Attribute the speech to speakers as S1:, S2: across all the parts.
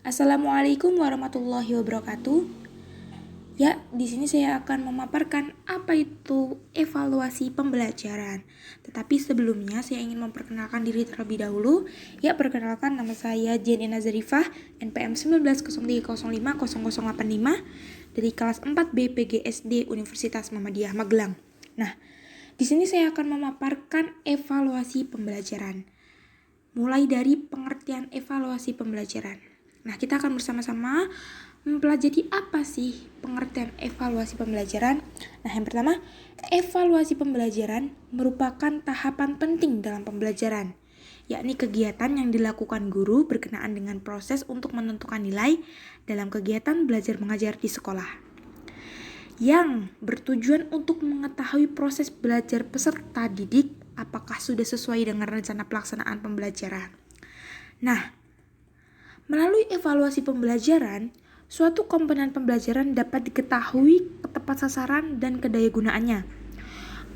S1: Assalamualaikum warahmatullahi wabarakatuh. Ya, di sini saya akan memaparkan apa itu evaluasi pembelajaran. Tetapi sebelumnya saya ingin memperkenalkan diri terlebih dahulu. Ya, perkenalkan nama saya Jenny Nazarifah, NPM 1903050085 dari kelas 4 BPGSD Universitas Muhammadiyah Magelang. Nah, di sini saya akan memaparkan evaluasi pembelajaran. Mulai dari pengertian evaluasi pembelajaran. Nah, kita akan bersama-sama mempelajari apa sih pengertian evaluasi pembelajaran. Nah, yang pertama, evaluasi pembelajaran merupakan tahapan penting dalam pembelajaran, yakni kegiatan yang dilakukan guru berkenaan dengan proses untuk menentukan nilai dalam kegiatan belajar mengajar di sekolah, yang bertujuan untuk mengetahui proses belajar peserta didik apakah sudah sesuai dengan rencana pelaksanaan pembelajaran. Nah, melalui evaluasi pembelajaran, suatu komponen pembelajaran dapat diketahui tepat sasaran dan kedayagunaannya.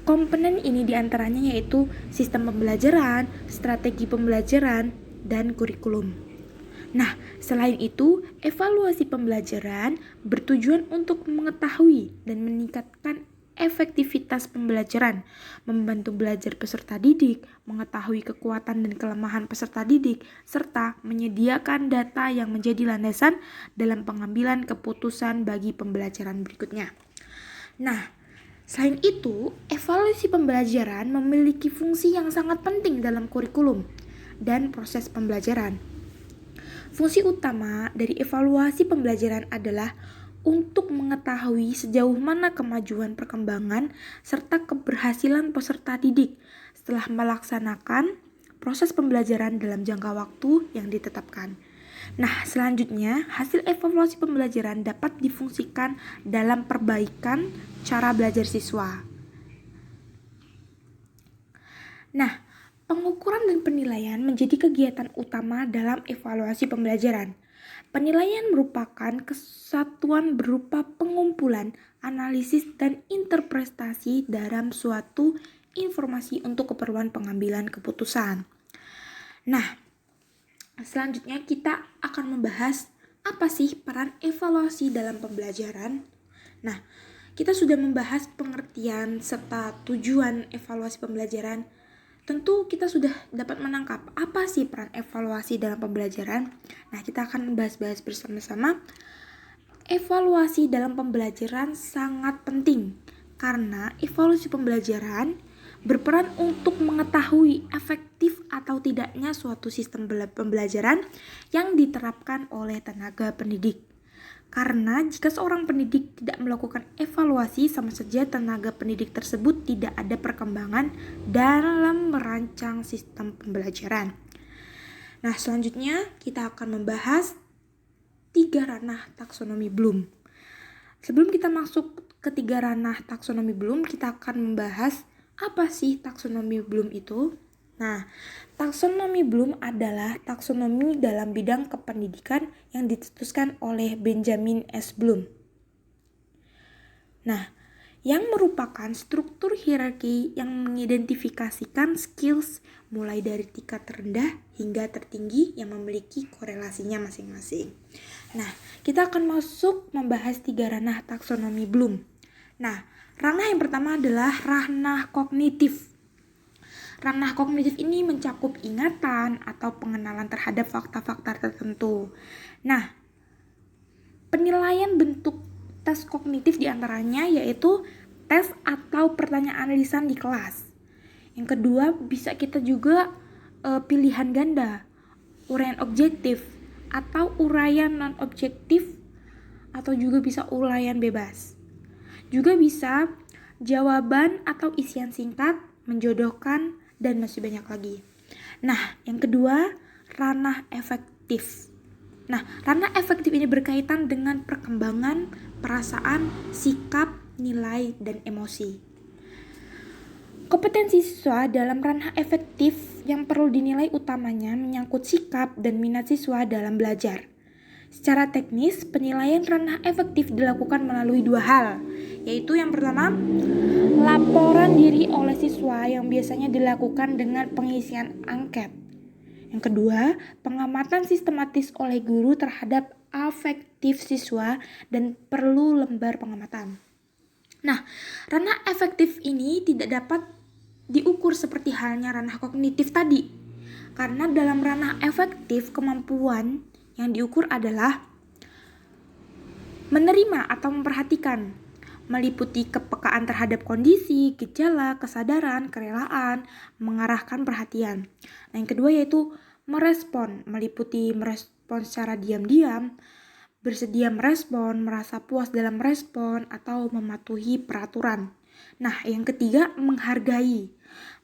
S1: Komponen ini diantaranya yaitu sistem pembelajaran, strategi pembelajaran, dan kurikulum. Nah, selain itu, evaluasi pembelajaran bertujuan untuk mengetahui dan meningkatkan efektivitas pembelajaran, membantu belajar peserta didik, mengetahui kekuatan dan kelemahan peserta didik, serta menyediakan data yang menjadi landasan dalam pengambilan keputusan bagi pembelajaran berikutnya. Nah, selain itu, evaluasi pembelajaran memiliki fungsi yang sangat penting dalam kurikulum dan proses pembelajaran. Fungsi utama dari evaluasi pembelajaran adalah untuk mengetahui sejauh mana kemajuan perkembangan serta keberhasilan peserta didik setelah melaksanakan proses pembelajaran dalam jangka waktu yang ditetapkan. Nah, selanjutnya, hasil evaluasi pembelajaran dapat difungsikan dalam perbaikan cara belajar siswa. Nah, pengukuran dan penilaian menjadi kegiatan utama dalam evaluasi pembelajaran. Penilaian merupakan kesatuan berupa pengumpulan, analisis, dan interpretasi dalam suatu informasi untuk keperluan pengambilan keputusan. Nah, selanjutnya kita akan membahas apa sih peran evaluasi dalam pembelajaran. Nah, kita sudah membahas pengertian serta tujuan evaluasi pembelajaran. Tentu kita sudah dapat menangkap apa sih peran evaluasi dalam pembelajaran. Nah, kita akan membahas bersama-sama. Evaluasi dalam pembelajaran sangat penting karena evaluasi pembelajaran berperan untuk mengetahui efektif atau tidaknya suatu sistem pembelajaran yang diterapkan oleh tenaga pendidik. Karena jika seorang pendidik tidak melakukan evaluasi, sama saja tenaga pendidik tersebut tidak ada perkembangan dalam merancang sistem pembelajaran. Nah, selanjutnya kita akan membahas 3 ranah taksonomi Bloom. Sebelum kita masuk ke 3 ranah taksonomi Bloom, kita akan membahas apa sih taksonomi Bloom itu. Nah, taksonomi Bloom adalah taksonomi dalam bidang kependidikan yang dicetuskan oleh Benjamin S. Bloom. Nah, yang merupakan struktur hierarki yang mengidentifikasikan skills mulai dari tingkat terendah hingga tertinggi yang memiliki korelasinya masing-masing. Nah, kita akan masuk membahas 3 ranah taksonomi Bloom. Nah, ranah yang pertama adalah ranah kognitif. Ranah kognitif ini mencakup ingatan atau pengenalan terhadap fakta-fakta tertentu. Nah, penilaian bentuk tes kognitif diantaranya yaitu tes atau pertanyaan lisan di kelas. Yang kedua, bisa kita juga pilihan ganda, uraian objektif, atau uraian non-objektif, atau juga bisa uraian bebas. Juga bisa jawaban atau isian singkat, menjodohkan, dan masih banyak lagi. Nah, yang kedua, ranah efektif. Nah, ranah efektif ini berkaitan dengan perkembangan, perasaan, sikap, nilai, dan emosi. Kompetensi siswa dalam ranah efektif yang perlu dinilai utamanya menyangkut sikap dan minat siswa dalam belajar. Secara teknis, penilaian ranah efektif dilakukan melalui 2 hal, yaitu yang pertama, laporan diri oleh siswa yang biasanya dilakukan dengan pengisian angket. Yang kedua, pengamatan sistematis oleh guru terhadap afektif siswa dan perlu lembar pengamatan. Nah, ranah afektif ini tidak dapat diukur seperti halnya ranah kognitif tadi. Karena dalam ranah afektif, kemampuan yang diukur adalah menerima atau memperhatikan, meliputi kepekaan terhadap kondisi, gejala, kesadaran, kerelaan, mengarahkan perhatian. Nah, yang kedua yaitu merespon, meliputi merespon secara diam-diam, bersedia merespon, merasa puas dalam merespon, atau mematuhi peraturan. Nah, yang ketiga menghargai,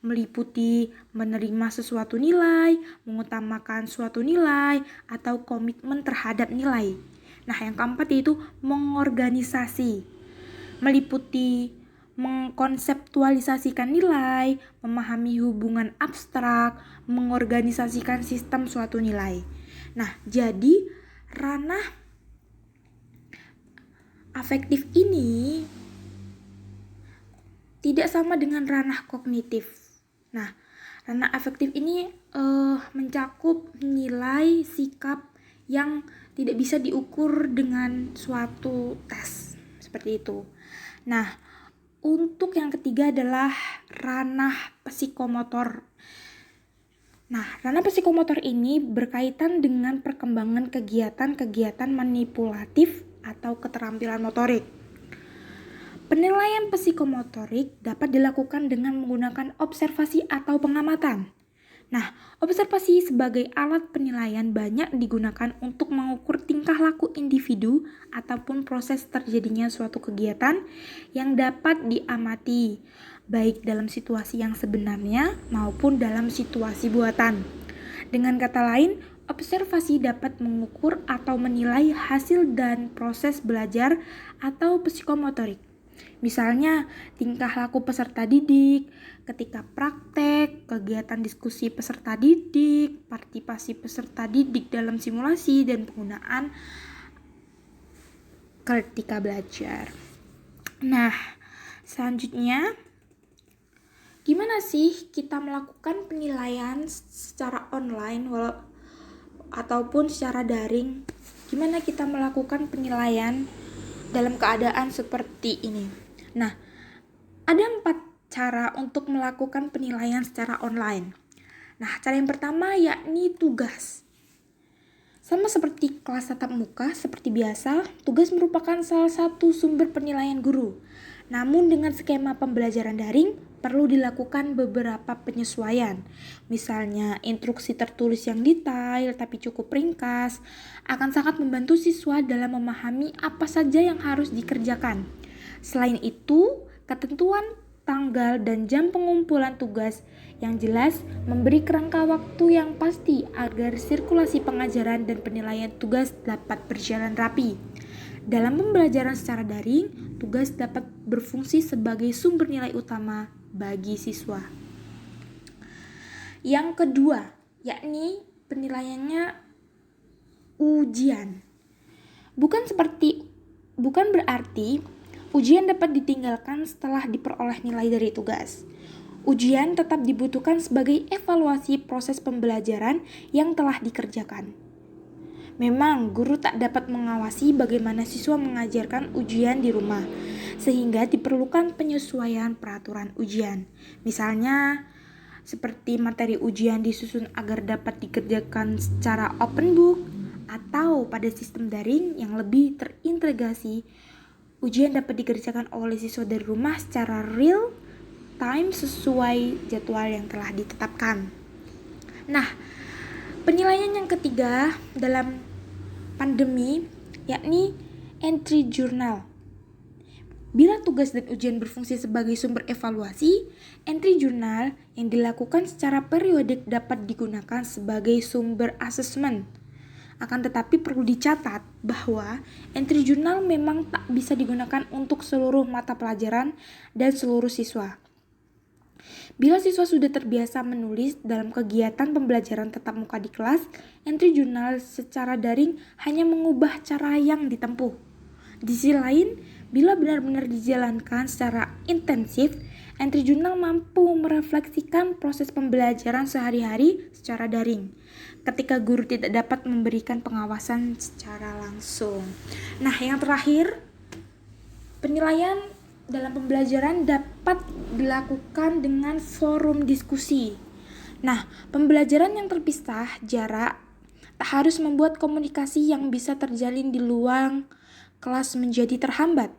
S1: meliputi menerima sesuatu nilai, mengutamakan suatu nilai, atau komitmen terhadap nilai. Nah, yang keempat yaitu mengorganisasi, meliputi mengkonseptualisasikan nilai, memahami hubungan abstrak, mengorganisasikan sistem suatu nilai. Nah, jadi ranah afektif ini tidak sama dengan ranah kognitif. Nah, ranah afektif ini mencakup nilai sikap yang tidak bisa diukur dengan suatu tes, seperti itu. Nah, untuk yang ketiga adalah ranah psikomotor. Nah, ranah psikomotor ini berkaitan dengan perkembangan kegiatan-kegiatan manipulatif atau keterampilan motorik. Penilaian psikomotorik dapat dilakukan dengan menggunakan observasi atau pengamatan. Nah, observasi sebagai alat penilaian banyak digunakan untuk mengukur tingkah laku individu ataupun proses terjadinya suatu kegiatan yang dapat diamati, baik dalam situasi yang sebenarnya maupun dalam situasi buatan. Dengan kata lain, observasi dapat mengukur atau menilai hasil dan proses belajar atau psikomotorik. Misalnya, tingkah laku peserta didik, ketika praktek, kegiatan diskusi peserta didik, partisipasi peserta didik dalam simulasi, dan penggunaan ketika belajar. Nah, selanjutnya, gimana sih kita melakukan penilaian secara online ataupun secara daring? Gimana kita melakukan penilaian dalam keadaan seperti ini? Nah, ada 4 cara untuk melakukan penilaian secara online. Nah, cara yang pertama yakni tugas. Sama seperti kelas tatap muka, seperti biasa, tugas merupakan salah satu sumber penilaian guru. Namun dengan skema pembelajaran daring, perlu dilakukan beberapa penyesuaian. Misalnya, instruksi tertulis yang detail tapi cukup ringkas akan sangat membantu siswa dalam memahami apa saja yang harus dikerjakan. Selain itu, ketentuan tanggal dan jam pengumpulan tugas yang jelas memberi kerangka waktu yang pasti agar sirkulasi pengajaran dan penilaian tugas dapat berjalan rapi. Dalam pembelajaran secara daring, tugas dapat berfungsi sebagai sumber nilai utama bagi siswa. Yang kedua, yakni penilaiannya ujian. Bukan berarti ujian dapat ditinggalkan setelah diperoleh nilai dari tugas. Ujian tetap dibutuhkan sebagai evaluasi proses pembelajaran yang telah dikerjakan. Memang, guru tak dapat mengawasi bagaimana siswa mengajarkan ujian di rumah, sehingga diperlukan penyesuaian peraturan ujian. Misalnya, seperti materi ujian disusun agar dapat dikerjakan secara open book, atau pada sistem daring yang lebih terintegrasi, ujian dapat dikerjakan oleh siswa dari rumah secara real time sesuai jadwal yang telah ditetapkan. Nah, penilaian yang ketiga dalam pandemi yakni entry journal. Bila tugas dan ujian berfungsi sebagai sumber evaluasi, entry journal yang dilakukan secara periodik dapat digunakan sebagai sumber asesmen. Akan tetapi perlu dicatat bahwa entry journal memang tak bisa digunakan untuk seluruh mata pelajaran dan seluruh siswa. Bila siswa sudah terbiasa menulis dalam kegiatan pembelajaran tatap muka di kelas, entry journal secara daring hanya mengubah cara yang ditempuh. Di sisi lain, bila benar-benar dijalankan secara intensif, entry journal mampu merefleksikan proses pembelajaran sehari-hari secara daring ketika guru tidak dapat memberikan pengawasan secara langsung. Nah, yang terakhir, penilaian dalam pembelajaran dapat dilakukan dengan forum diskusi. Nah, pembelajaran yang terpisah jarak tak harus membuat komunikasi yang bisa terjalin di ruang kelas menjadi terhambat.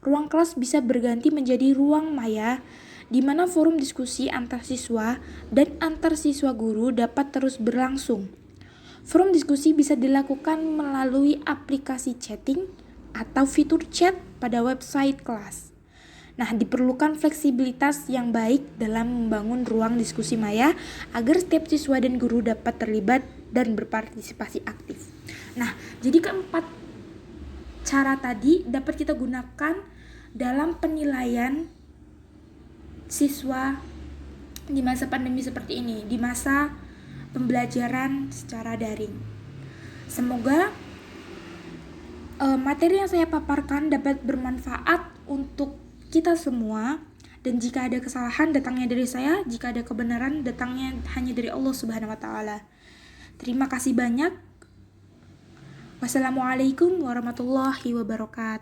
S1: Ruang kelas bisa berganti menjadi ruang maya, di mana forum diskusi antar siswa dan antar siswa guru dapat terus berlangsung. Forum diskusi bisa dilakukan melalui aplikasi chatting atau fitur chat pada website kelas. Nah, diperlukan fleksibilitas yang baik dalam membangun ruang diskusi maya agar setiap siswa dan guru dapat terlibat dan berpartisipasi aktif. Nah, jadi keempat cara tadi dapat kita gunakan dalam penilaian siswa di masa pandemi seperti ini, di masa pembelajaran secara daring. Semoga materi yang saya paparkan dapat bermanfaat untuk kita semua, dan jika ada kesalahan datangnya dari saya, jika ada kebenaran datangnya hanya dari Allah Subhanahu wa taala. Terima kasih banyak. Wassalamualaikum warahmatullahi wabarakatuh.